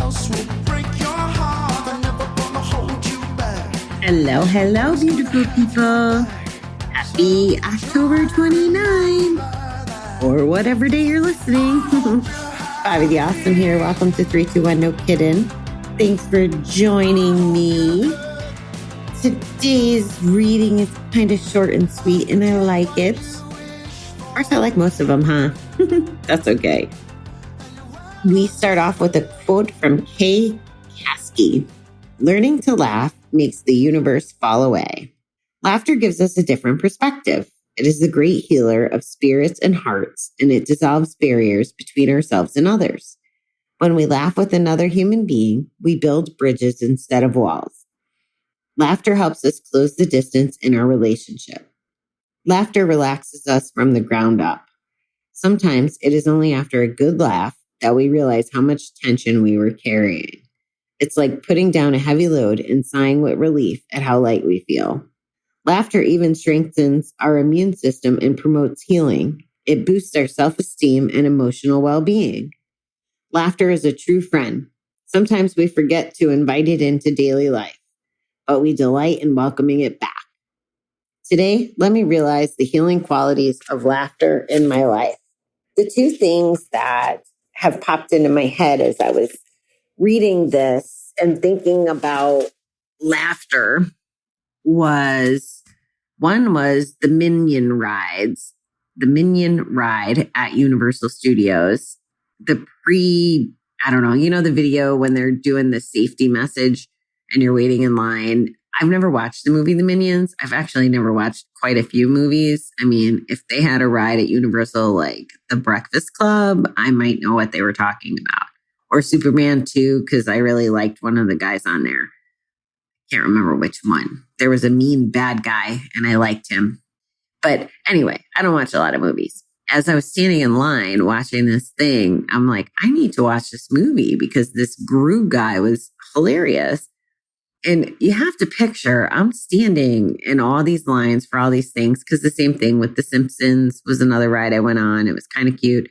else will break your heart. I'm never gonna hold you back. Hello, beautiful people. Happy October 29, or whatever day you're listening. Bobby the Awesome here. Welcome to 321 No Kiddin. Thanks for joining me. Today's reading is kind of short and sweet, and I like it. Of course, I like most of them, huh? That's okay. We start off with a quote from Kay Kasky. Learning to laugh makes the universe fall away. Laughter gives us a different perspective. It is the great healer of spirits and hearts, and it dissolves barriers between ourselves and others. When we laugh with another human being, we build bridges instead of walls. Laughter helps us close the distance in our relationship. Laughter relaxes us from the ground up. Sometimes it is only after a good laugh that we realize how much tension we were carrying. It's like putting down a heavy load and sighing with relief at how light we feel. Laughter even strengthens our immune system and promotes healing. It boosts our self-esteem and emotional well-being. Laughter is a true friend. Sometimes we forget to invite it into daily life, but we delight in welcoming it back. Today, let me realize the healing qualities of laughter in my life. The two things that have popped into my head as I was reading this and thinking about laughter was, one was the Minion ride at Universal Studios. The the video when they're doing the safety message and you're waiting in line. I've never watched the movie The Minions. I've actually never watched quite a few movies. I mean, if they had a ride at Universal like The Breakfast Club, I might know what they were talking about. Or Superman 2, because I really liked one of the guys on there. Can't remember which one. There was a mean bad guy and I liked him. But anyway, I don't watch a lot of movies. As I was standing in line watching this thing, I'm like, I need to watch this movie because this Gru guy was hilarious. And you have to picture, I'm standing in all these lines for all these things, because the same thing with The Simpsons was another ride I went on. It was kind of cute.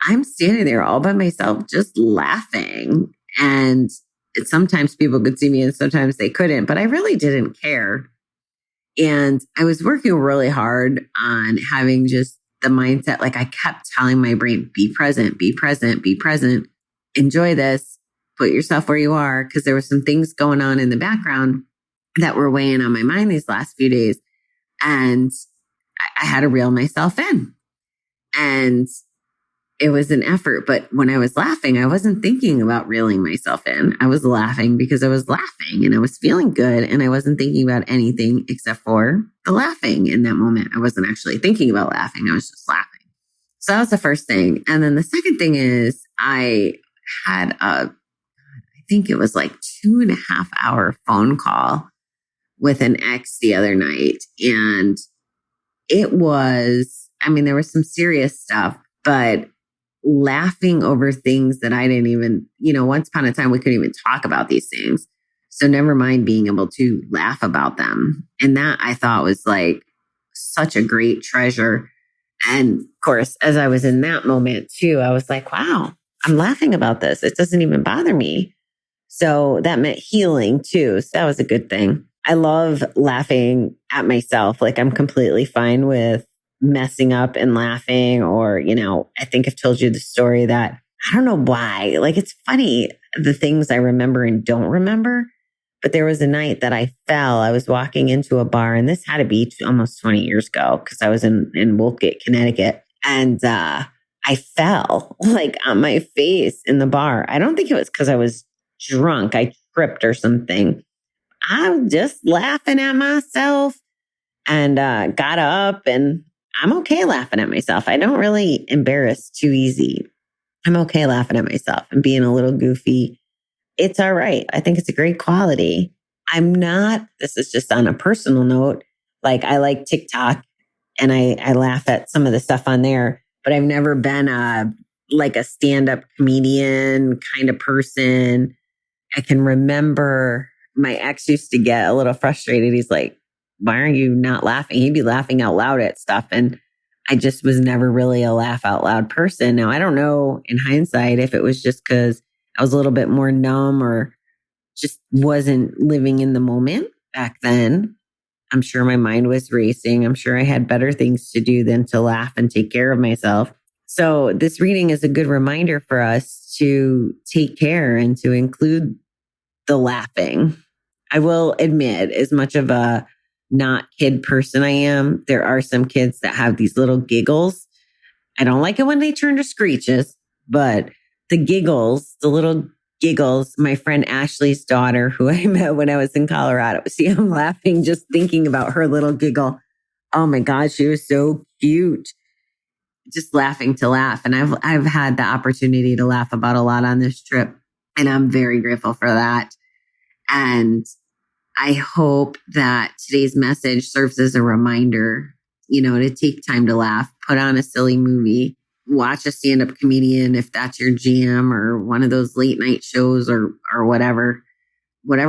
I'm standing there all by myself, just laughing. And sometimes people could see me and sometimes they couldn't, but I really didn't care. And I was working really hard on having just the mindset, like I kept telling my brain, be present, be present, be present, enjoy this, put yourself where you are. Because there were some things going on in the background that were weighing on my mind these last few days. And I had to reel myself in. And it was an effort. But when I was laughing, I wasn't thinking about reeling myself in. I was laughing because I was laughing and I was feeling good. And I wasn't thinking about anything except for the laughing in that moment. I wasn't actually thinking about laughing. I was just laughing. So that was the first thing. And then the second thing is I had I think it was like 2.5 hour phone call with an ex the other night. And it was, there was some serious stuff, but laughing over things that I didn't even, once upon a time, we couldn't even talk about these things. So never mind being able to laugh about them. And that I thought was like such a great treasure. And of course, as I was in that moment too, I was like, wow, I'm laughing about this. It doesn't even bother me. So that meant healing too. So that was a good thing. I love laughing at myself. Like I'm completely fine with messing up and laughing, or, I think I've told you the story that I don't know why, like, it's funny, the things I remember and don't remember, but there was a night that I fell. I was walking into a bar, and this had to be almost 20 years ago because I was in Wolfgate, Connecticut. And, I fell like on my face in the bar. I don't think it was because I was drunk. I tripped or something. I'm just laughing at myself and, got up, and I'm okay laughing at myself. I don't really embarrass too easy. I'm okay laughing at myself and being a little goofy. It's all right. I think it's a great quality. This is just on a personal note, like I like TikTok and I laugh at some of the stuff on there, but I've never been a stand-up comedian kind of person. I can remember my ex used to get a little frustrated. He's like, why are you not laughing? He'd be laughing out loud at stuff. And I just was never really a laugh out loud person. Now, I don't know in hindsight if it was just because I was a little bit more numb or just wasn't living in the moment back then. I'm sure my mind was racing. I'm sure I had better things to do than to laugh and take care of myself. So this reading is a good reminder for us to take care and to include the laughing. I will admit, as much of a not kid person I am, there are some kids that have these little giggles. I don't like it when they turn to screeches, but the giggles, the little giggles, my friend Ashley's daughter, who I met when I was in Colorado, see, I'm laughing just thinking about her little giggle. Oh my God, she was so cute. Just laughing to laugh. And I've had the opportunity to laugh about a lot on this trip. And I'm very grateful for that. And I hope that today's message serves as a reminder, to take time to laugh, put on a silly movie, watch a stand-up comedian if that's your jam, or one of those late night shows or whatever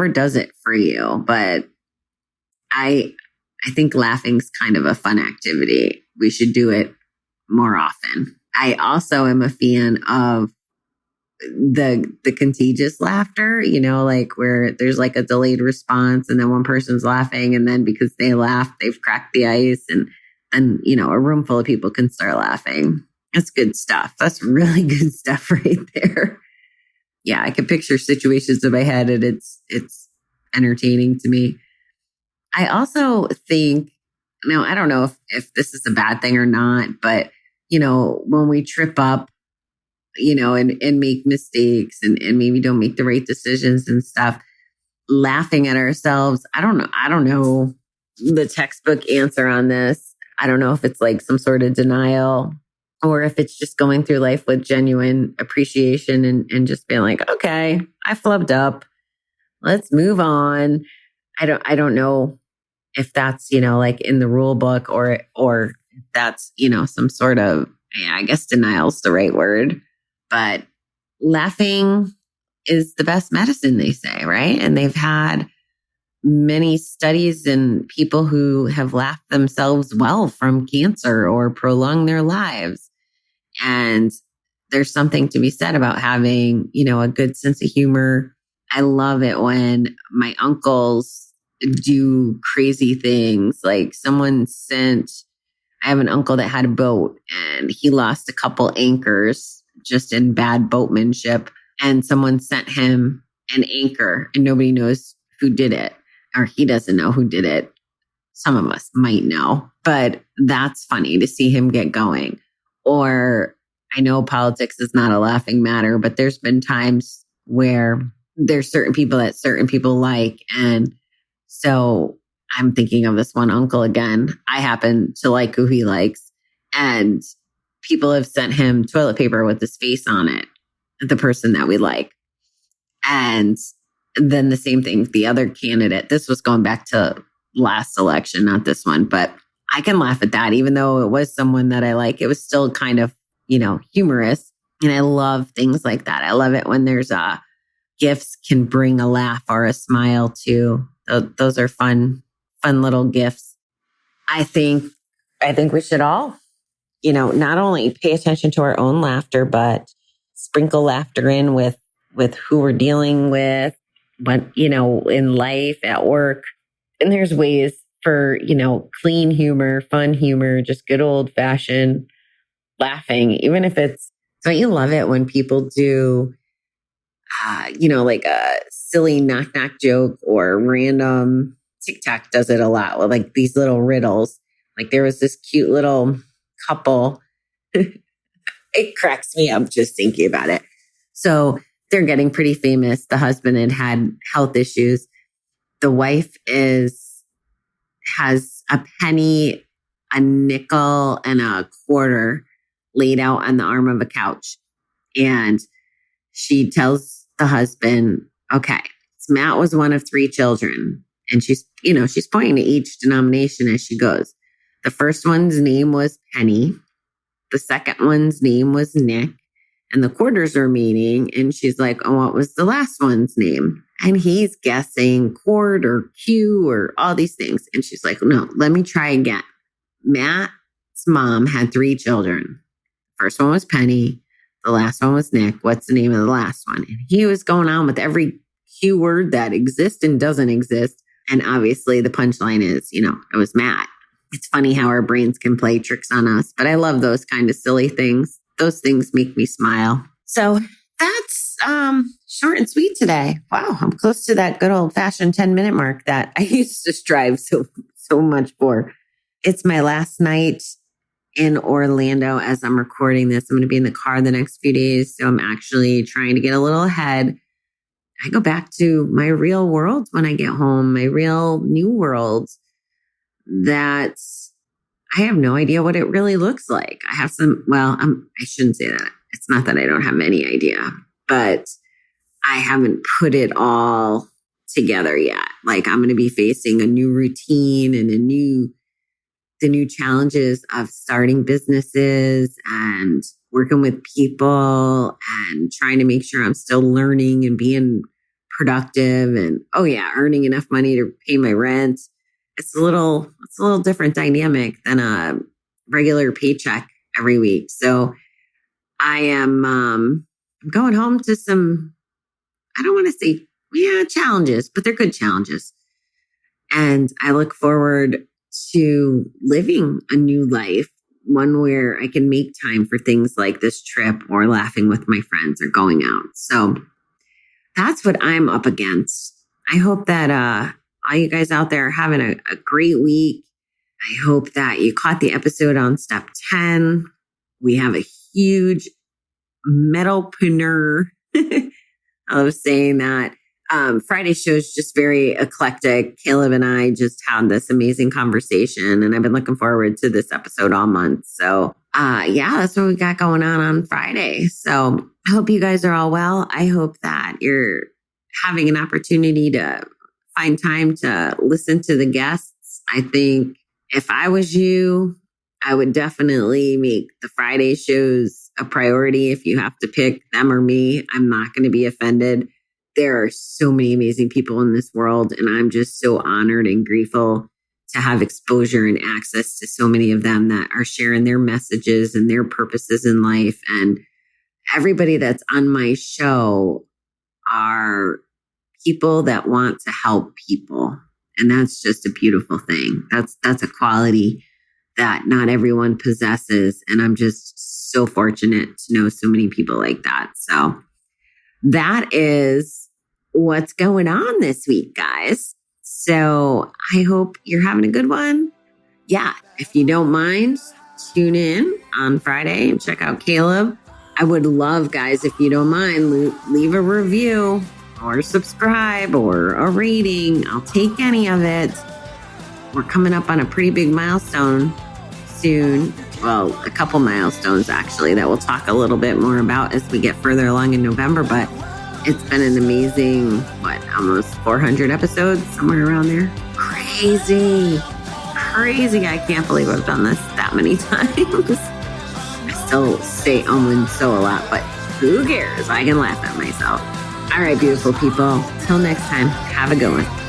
does it for you. But I think laughing's kind of a fun activity. We should do it more often. I also am a fan of the contagious laughter, like where there's like a delayed response and then one person's laughing and then because they laugh, they've cracked the ice and a room full of people can start laughing. That's good stuff. That's really good stuff right there. Yeah, I can picture situations in my head and it's entertaining to me. I also think, now I don't know if this is a bad thing or not, but when we trip up, and make mistakes and maybe don't make the right decisions and stuff, laughing at ourselves. I don't know the textbook answer on this. I don't know if it's like some sort of denial or if it's just going through life with genuine appreciation and just being like, okay, I flubbed up. Let's move on. I don't know if that's, like in the rule book or if that's, some sort of, I guess denial's the right word. But laughing is the best medicine, they say, right? And they've had many studies in people who have laughed themselves well from cancer or prolonged their lives. And there's something to be said about having, a good sense of humor. I love it when my uncles do crazy things. Like I have an uncle that had a boat and he lost a couple anchors just in bad boatmanship. And someone sent him an anchor and nobody knows who did it, or he doesn't know who did it. Some of us might know, but that's funny to see him get going. Or I know politics is not a laughing matter, but there's been times where there's certain people that certain people like. And so I'm thinking of this one uncle again. I happen to like who he likes. And people have sent him toilet paper with his face on it, the person that we like. And then the same thing, the other candidate, this was going back to last election, not this one, but I can laugh at that. Even though it was someone that I like, it was still kind of, humorous. And I love things like that. I love it when there's gifts can bring a laugh or a smile too. Those are fun little gifts. I think we should all, not only pay attention to our own laughter, but sprinkle laughter in with who we're dealing with, but, in life, at work. And there's ways for, clean humor, fun humor, just good old fashioned laughing, even if don't you love it when people do, like a silly knock joke or random, TikTok does it a lot with like these little riddles. Like there was this cute little couple. It cracks me up just thinking about it. So they're getting pretty famous. The husband had health issues. The wife has a penny, a nickel, and a quarter laid out on the arm of a couch. And she tells the husband, okay, Matt was one of 3 children. And she's pointing to each denomination as she goes. The first one's name was Penny. The second one's name was Nick. And the quarters are meaning. And she's like, oh, what was the last one's name? And he's guessing Cord or Q or all these things. And she's like, no, let me try again. Matt's mom had 3 children. First one was Penny. The last one was Nick. What's the name of the last one? And he was going on with every keyword that exists and doesn't exist. And obviously the punchline is, it was Matt. It's funny how our brains can play tricks on us, but I love those kind of silly things. Those things make me smile. So that's short and sweet today. Wow, I'm close to that good old fashioned 10-minute mark that I used to strive so much for. It's my last night in Orlando as I'm recording this. I'm going to be in the car the next few days. So I'm actually trying to get a little ahead. I go back to my real world when I get home, my real new world that I have no idea what it really looks like. I have I shouldn't say that. It's not that I don't have any idea, but I haven't put it all together yet. Like I'm going to be facing a new routine and the new challenges of starting businesses and working with people and trying to make sure I'm still learning and being productive and, earning enough money to pay my rent. It's a little different dynamic than a regular paycheck every week. So I am going home to some, I don't want to say, challenges, but they're good challenges. And I look forward to living a new life, one where I can make time for things like this trip or laughing with my friends or going out. So that's what I'm up against. I hope that all you guys out there are having a great week. I hope that you caught the episode on step 10. We have a huge metalpreneur. I was saying that. Friday's show is just very eclectic. Caleb and I just had this amazing conversation, and I've been looking forward to this episode all month. So, that's what we got going on Friday. So I hope you guys are all well. I hope that you're having an opportunity to find time to listen to the guests. I think if I was you, I would definitely make the Friday shows a priority. If you have to pick them or me, I'm not going to be offended. There are so many amazing people in this world, and I'm just so honored and grateful to have exposure and access to so many of them that are sharing their messages and their purposes in life. And everybody that's on my show are people that want to help people. And that's just a beautiful thing. That's a quality that not everyone possesses. And I'm just so fortunate to know so many people like that. So that is what's going on this week, guys. So I hope you're having a good one. Yeah, if you don't mind, tune in on Friday and check out Caleb. I would love, guys, if you don't mind, leave a review or subscribe or a rating. I'll take any of it. We're coming up on a pretty big milestone soon. Well, a couple milestones, actually, that we'll talk a little bit more about as we get further along in November. But it's been an amazing, almost 400 episodes, somewhere around there. Crazy. I can't believe I've done this that many times. I still say and so a lot, but who cares? I can laugh at myself. All right, beautiful people. Till next time, have a good one.